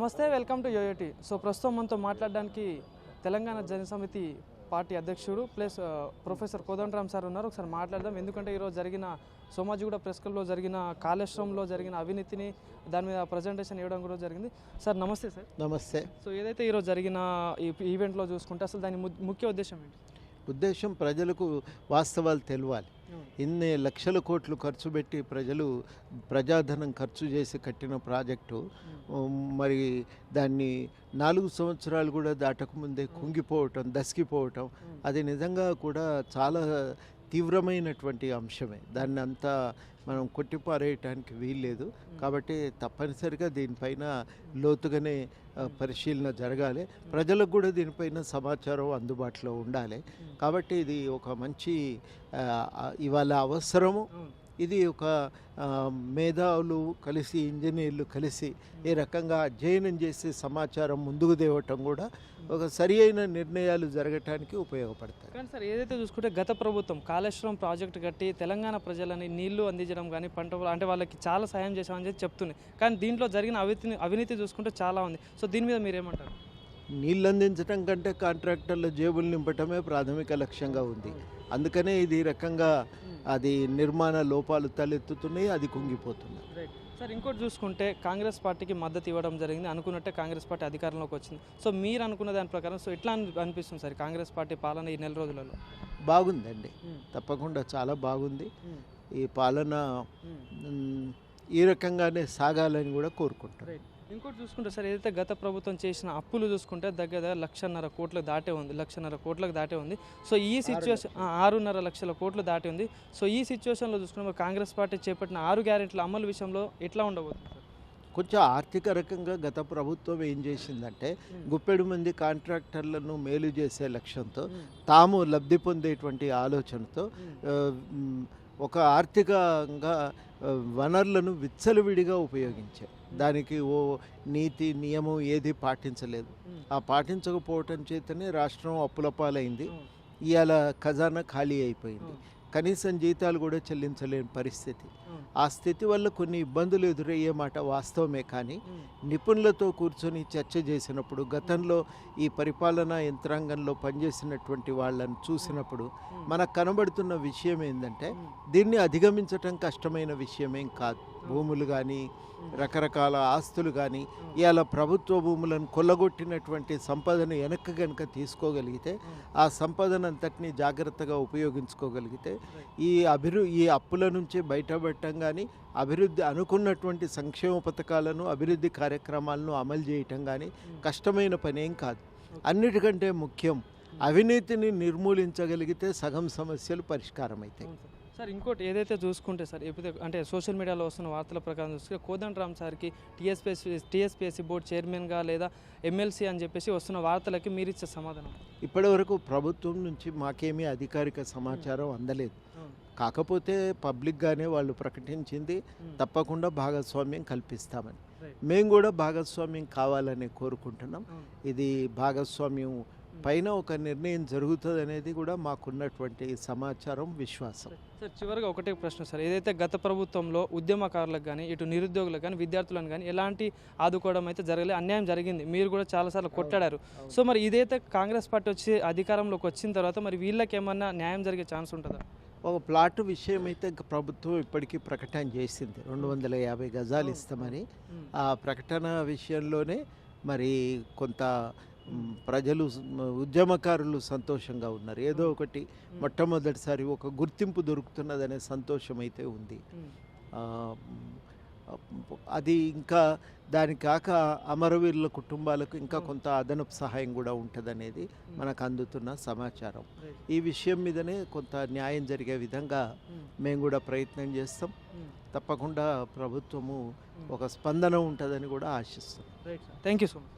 నమస్తే, welcome to యోయోటి. So ప్రస్తుతం మనతో మాట్లాడడానికి తెలంగాణ జనసమితి పార్టీ అధ్యక్షుడు ప్లస్ ప్రొఫెసర్ కోదండరామ్ సార్ ఉన్నారు. ఒకసారి మాట్లాడదాం. ఎందుకంటే ఈరోజు జరిగిన సోమాజిగూడ ప్రెస్ క్లబ్లో జరిగిన కాళేశ్వరంలో జరిగిన అవినీతిని దాని మీద ప్రజెంటేషన్ ఇవ్వడం కూడా జరిగింది. సార్ నమస్తే. సార్ నమస్తే. సో ఏదైతే ఈరోజు జరిగిన ఈ ఈవెంట్లో చూసుకుంటే అసలు దాని ముఖ్య ఉద్దేశం ఏంటి? ఉద్దేశం ప్రజలకు వాస్తవాలు తెలియాలి. ఇన్ని లక్షల కోట్లు ఖర్చు పెట్టి ప్రజలు ప్రజాధనం ఖర్చు చేసి కట్టిన ప్రాజెక్టు మరి దాన్ని 4 సంవత్సరాలు కూడా దాటకముందే కుంగిపోవటం, దసిగిపోవటం అది నిజంగా కూడా చాలా తీవ్రమైనటువంటి అంశమే. దాన్ని అంతా మనం కొట్టిపారేయటానికి వీల్లేదు. కాబట్టి తప్పనిసరిగా దీనిపైన లోతుగానే పరిశీలన జరగాలి. ప్రజలకు కూడా దీనిపైన సమాచారం అందుబాటులో ఉండాలి. కాబట్టి ఇది ఒక మంచి ఇవాళ అవసరము. ఇది ఒక మేధావులు కలిసి, ఇంజనీర్లు కలిసి ఈ రకంగా అధ్యయనం చేసే సమాచారం ముందుకు తేవటం కూడా ఒక సరి అయిన నిర్ణయాలు జరగటానికి ఉపయోగపడతాయి. కానీ సార్ ఏదైతే చూసుకుంటే గత ప్రభుత్వం కాళేశ్వరం ప్రాజెక్టు కట్టి తెలంగాణ ప్రజలని నీళ్లు అందించడం కానీ పంట అంటే వాళ్ళకి చాలా సాయం చేశామని చెప్పి చెప్తుంది. కానీ దీంట్లో జరిగిన అవినీతి చూసుకుంటే చాలా ఉంది. సో దీని మీద మీరేమంటారు? నీళ్ళు అందించడం కంటే కాంట్రాక్టర్ల జేబులు నింపటమే ప్రాథమిక లక్ష్యంగా ఉంది. అందుకనే ఇది రకంగా అది నిర్మాణ లోపాలు తలెత్తుతున్నాయి, అది కుంగిపోతుంది. సార్ ఇంకోటి చూసుకుంటే కాంగ్రెస్ పార్టీకి మద్దతు ఇవ్వడం జరిగింది. అనుకున్నట్టే కాంగ్రెస్ పార్టీ అధికారంలోకి వచ్చింది. సో మీరు అనుకున్న దాని ప్రకారం సో ఎట్లా అనిపిస్తుంది సార్ కాంగ్రెస్ పార్టీ పాలన ఈ నెల రోజులలో? బాగుందండి, తప్పకుండా చాలా బాగుంది. ఈ పాలన ఈ రకంగానే సాగాలని కూడా కోరుకుంటారు. ఇంకోటి చూసుకుంటే సార్ ఏదైతే గత ప్రభుత్వం చేసిన అప్పులు చూసుకుంటే దగ్గర 1,50,000 కోట్లకు దాటే ఉంది. 1,50,000 కోట్లకు దాటే ఉంది. సో ఈ సిచ్యువేషన్ 6.5 లక్షల కోట్లు దాటి ఉంది. సో ఈ సిచ్యువేషన్లో చూసుకుంటే కాంగ్రెస్ పార్టీ చేపట్టిన 6 గ్యారెంటీల అమలు విషయంలో ఎట్లా ఉండబోతుంది సార్? కొంచెం ఆర్థిక రకంగా గత ప్రభుత్వం ఏం చేసిందంటే గుప్పెడు మంది కాంట్రాక్టర్లను మేలు చేసే లక్ష్యంతో తాము లబ్ధి పొందేటువంటి ఆలోచనతో ఒక ఆర్థికంగా వనరులను విచ్చలవిడిగా ఉపయోగించారు. దానికి ఓ నీతి నియమం ఏది పాటించలేదు. ఆ పాటించకపోవటం చేతనే రాష్ట్రం అప్పుల పాలైంది. ఇవాళ ఖజానా ఖాళీ అయిపోయింది. కనీసం జీతాలు కూడా చెల్లించలేని పరిస్థితి. ఆ స్థితి వల్ల కొన్ని ఇబ్బందులు ఎదురయ్యే మాట వాస్తవమే. కానీ నిపుణులతో కూర్చొని చర్చ చేసినప్పుడు, గతంలో ఈ పరిపాలనా యంత్రాంగంలో పనిచేసినటువంటి వాళ్ళని చూసినప్పుడు మనకు కనబడుతున్న విషయం ఏంటంటే దీన్ని అధిగమించటం కష్టమైన విషయమేం కాదు. భూములు కానీ రకరకాల ఆస్తులు కానీ ఇవాళ ప్రభుత్వ భూములను కొల్లగొట్టినటువంటి సంపదను వెనక్కి కనుక తీసుకోగలిగితే, ఆ సంపదను అంతటినీ జాగ్రత్తగా ఉపయోగించుకోగలిగితే ఈ అప్పుల నుంచి బయటపడటం కానీ అభివృద్ధి అనుకున్నటువంటి సంక్షేమ పథకాలను, అభివృద్ధి కార్యక్రమాలను అమలు చేయటం కానీ కష్టమైన పనేం కాదు. అన్నిటికంటే ముఖ్యం అవినీతిని నిర్మూలించగలిగితే సగం సమస్యలు పరిష్కారం అవుతాయి. సార్ ఇంకోటి ఏదైతే చూసుకుంటే సార్ ఎప్పుడైతే అంటే సోషల్ మీడియాలో వస్తున్న వార్తల ప్రకారం చూస్తే కోదండరామ్ సార్కి టీఎస్పీఎస్సీ బోర్డు చైర్మన్గా లేదా ఎమ్మెల్సీ అని చెప్పేసి వస్తున్న వార్తలకి మీరు ఇచ్చే సమాధానం? ఇప్పటివరకు ప్రభుత్వం నుంచి మాకేమీ అధికారిక సమాచారం అందలేదు. కాకపోతే పబ్లిక్గానే వాళ్ళు ప్రకటించింది తప్పకుండా భాగస్వామ్యం కల్పిస్తామని. మేము కూడా భాగస్వామ్యం కావాలని కోరుకుంటున్నాం. ఇది భాగస్వామ్యం పైన ఒక నిర్ణయం జరుగుతుంది అనేది కూడా మాకున్నటువంటి సమాచారం, విశ్వాసం. సార్ చివరిగా ఒకటే ప్రశ్న సార్, ఏదైతే గత ప్రభుత్వంలో ఉద్యమకారులకు కానీ ఇటు నిరుద్యోగులకు కానీ విద్యార్థులను కానీ ఎలాంటి ఆదుకోవడం అయితే జరగలేదు, అన్యాయం జరిగింది, మీరు కూడా చాలాసార్లు కొట్టాడారు. సో మరి ఇదైతే కాంగ్రెస్ పార్టీ వచ్చి అధికారంలోకి వచ్చిన తర్వాత మరి వీళ్ళకి ఏమన్నా న్యాయం జరిగే ఛాన్స్ ఉంటుందా? ఒక ప్లాట్ విషయం అయితే ప్రభుత్వం ఇప్పటికీ ప్రకటన చేసింది, 250 గజాలు ఇస్తామని. ఆ ప్రకటన విషయంలోనే మరి కొంత ప్రజలు, ఉద్యమకారులు సంతోషంగా ఉన్నారు. ఏదో ఒకటి మొట్టమొదటిసారి ఒక గుర్తింపు దొరుకుతున్నదనే సంతోషం అయితే ఉంది. అది ఇంకా దాని కాక అమరవీరుల కుటుంబాలకు ఇంకా కొంత అదనపు సహాయం కూడా ఉంటుందనేది మనకు అందుతున్న సమాచారం. ఈ విషయం మీదనే కొంత న్యాయం జరిగే విధంగా మేము కూడా ప్రయత్నం చేస్తాం. తప్పకుండా ప్రభుత్వము ఒక స్పందన ఉంటుందని కూడా ఆశిస్తాం. Thank you so much.